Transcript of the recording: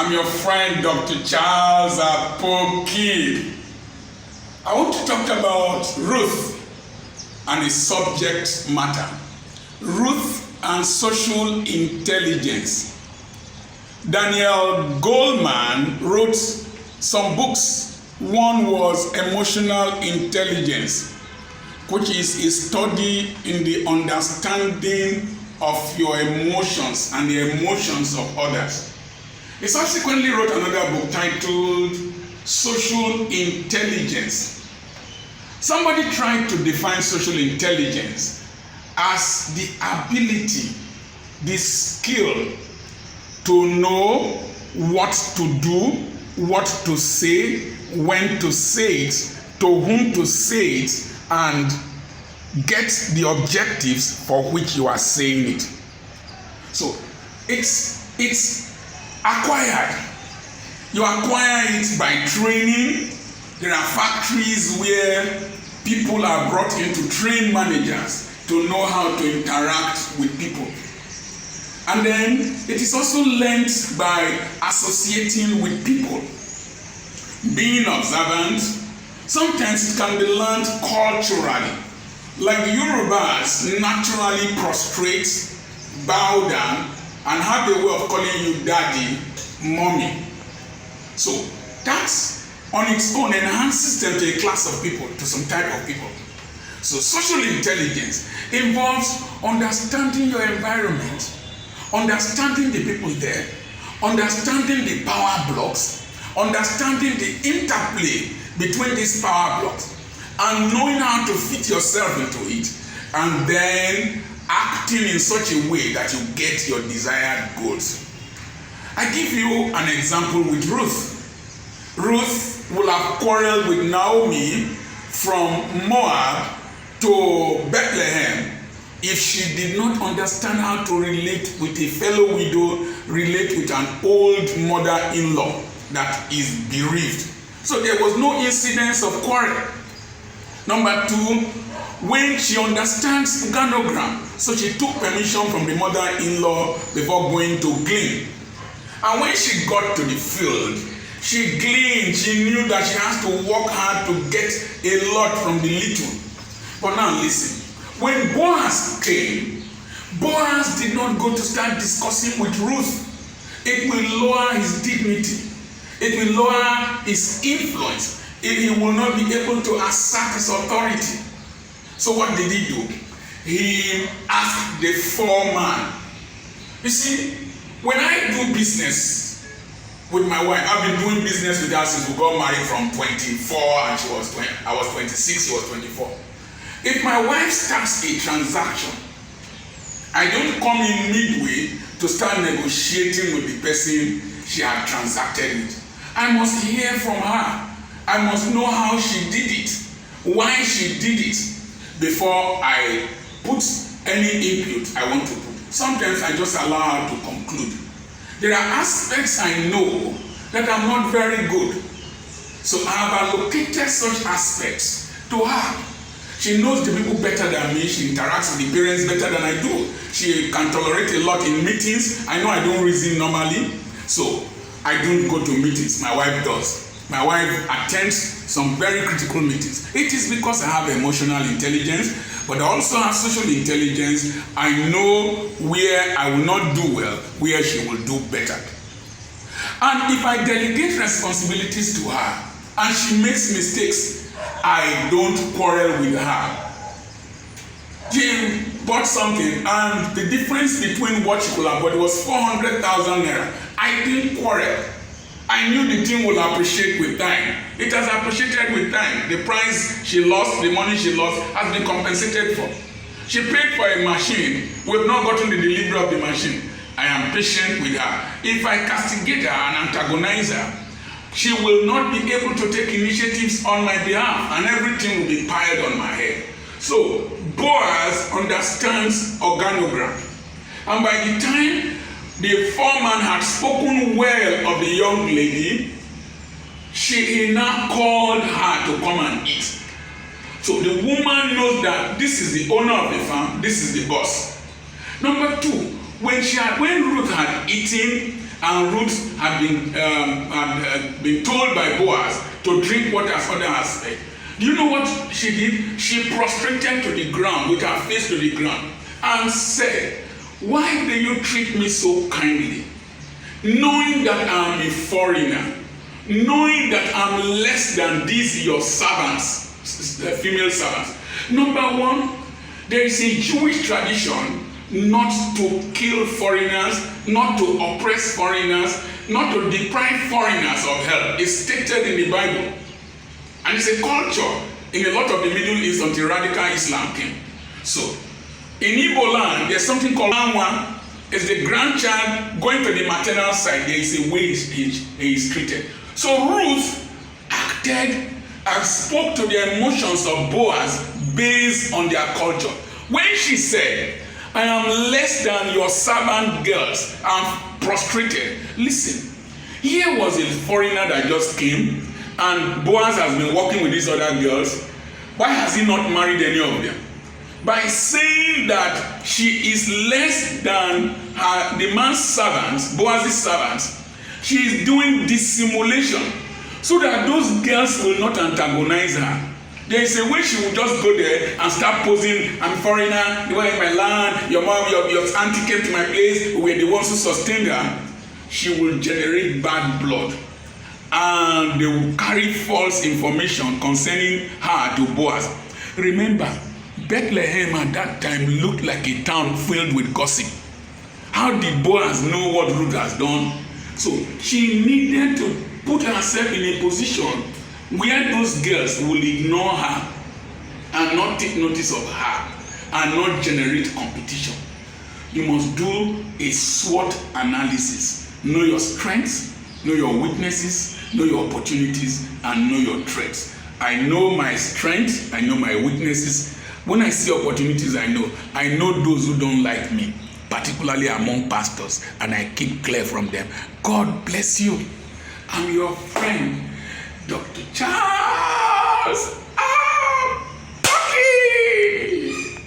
I'm your friend, Dr. Charles Apoki. I want to talk about Ruth and its subject matter. Ruth and social intelligence. Daniel Goleman wrote some books. One was Emotional Intelligence, which is a study in the understanding of your emotions and the emotions of others. He subsequently wrote another book titled Social Intelligence. Somebody tried to define social intelligence as the ability, the skill to know what to do, what to say, when to say it, to whom to say it, and get the objectives for which you are saying it. So it's acquired. You acquire it by training. There are factories where people are brought in to train managers to know how to interact with people. And then it is also learned by associating with people, being observant. Sometimes it can be learned culturally. Like the Yorubas naturally prostrate, bow down, and have a way of calling you daddy, mommy. So that on its own enhances them to a class of people, to some type of people. So social intelligence involves understanding your environment, understanding the people there, understanding the power blocks, understanding the interplay between these power blocks, and knowing how to fit yourself into it, and then acting in such a way that you get your desired goals. I give you an example with Ruth. Ruth will have quarreled with Naomi from Moab to Bethlehem if she did not understand how to relate with a fellow widow, relate with an old mother-in-law that is bereaved. So there was no incidence of quarrel. Number two, when she understands organogram, so she took permission from the mother-in-law before going to glean. And when she got to the field, she gleaned. She knew that she has to work hard to get a lot from the little. But now listen, when Boaz came, Boaz did not go to start discussing with Ruth. It will lower his dignity. It will lower his influence. He will not be able to assert his authority. So what did he do? He asked the foreman. You see, when I do business with my wife, I've been doing business with her since we got married from 24 and I was 26, she was 24. If my wife starts a transaction, I don't come in midway to start negotiating with the person she had transacted with. I must hear from her. I must know how she did it, why she did it, before I put any input I want to put. Sometimes I just allow her to conclude. There are aspects I know that are not very good. So I have allocated such aspects to her. She knows the people better than me. She interacts with the parents better than I do. She can tolerate a lot in meetings. I know I don't reason normally, so I don't go to meetings. My wife does. My wife attends some very critical meetings. It is because I have emotional intelligence, but I also have social intelligence. I know where I will not do well, where she will do better. And if I delegate responsibilities to her and she makes mistakes, I don't quarrel with her. She bought something and the difference between what she could have bought was 400,000 naira. I didn't quarrel. I knew the team will appreciate with time. It has appreciated with time. The price she lost, the money she lost, has been compensated for. She paid for a machine. We have not gotten the delivery of the machine. I am patient with her. If I castigate her and antagonize her, she will not be able to take initiatives on my behalf, and everything will be piled on my head. So Boaz understands organogram. And by the time the foreman had spoken well of the young lady, he now called her to come and eat. So the woman knows that this is the owner of the farm, this is the boss. Number two, when Ruth had eaten and Ruth had been told by Boaz to drink what her father had said. Do you know what she did? She prostrated to the ground with her face to the ground and said, "Why do you treat me so kindly, knowing that I am a foreigner, knowing that I'm less than these your servants, female servants?" Number one, there is a Jewish tradition not to kill foreigners, not to oppress foreigners, not to deprive foreigners of help. It's stated in the Bible. And it's a culture in a lot of the Middle East until radical Islam came. So, in Igbo land, there's something called Anwa. It's the grandchild going to the maternal side. There is a way he is treated. So Ruth acted and spoke to the emotions of Boaz based on their culture. When she said, "I am less than your servant girls," I'm prostrated. Listen, here was a foreigner that just came, and Boaz has been working with these other girls. Why has he not married any of them? By saying that she is less than the man's servants, Boaz's servants, she is doing dissimulation so that those girls will not antagonize her. There is a way she will just go there and start posing, "I'm a foreigner, you are in my land, your mom, your auntie came to my place, we were the ones who sustained her." She will generate bad blood, and they will carry false information concerning her to Boaz. Remember, Bethlehem at that time looked like a town filled with gossip. How did Boaz know what Ruth has done? So she needed to put herself in a position where those girls will ignore her and not take notice of her and not generate competition. You must do a SWOT analysis. Know your strengths, know your weaknesses, know your opportunities, and know your threats. I know my strengths, I know my weaknesses. When I see opportunities, I know those who don't like me, particularly among pastors, and I keep clear from them. God bless you. I'm your friend, Dr. Charles.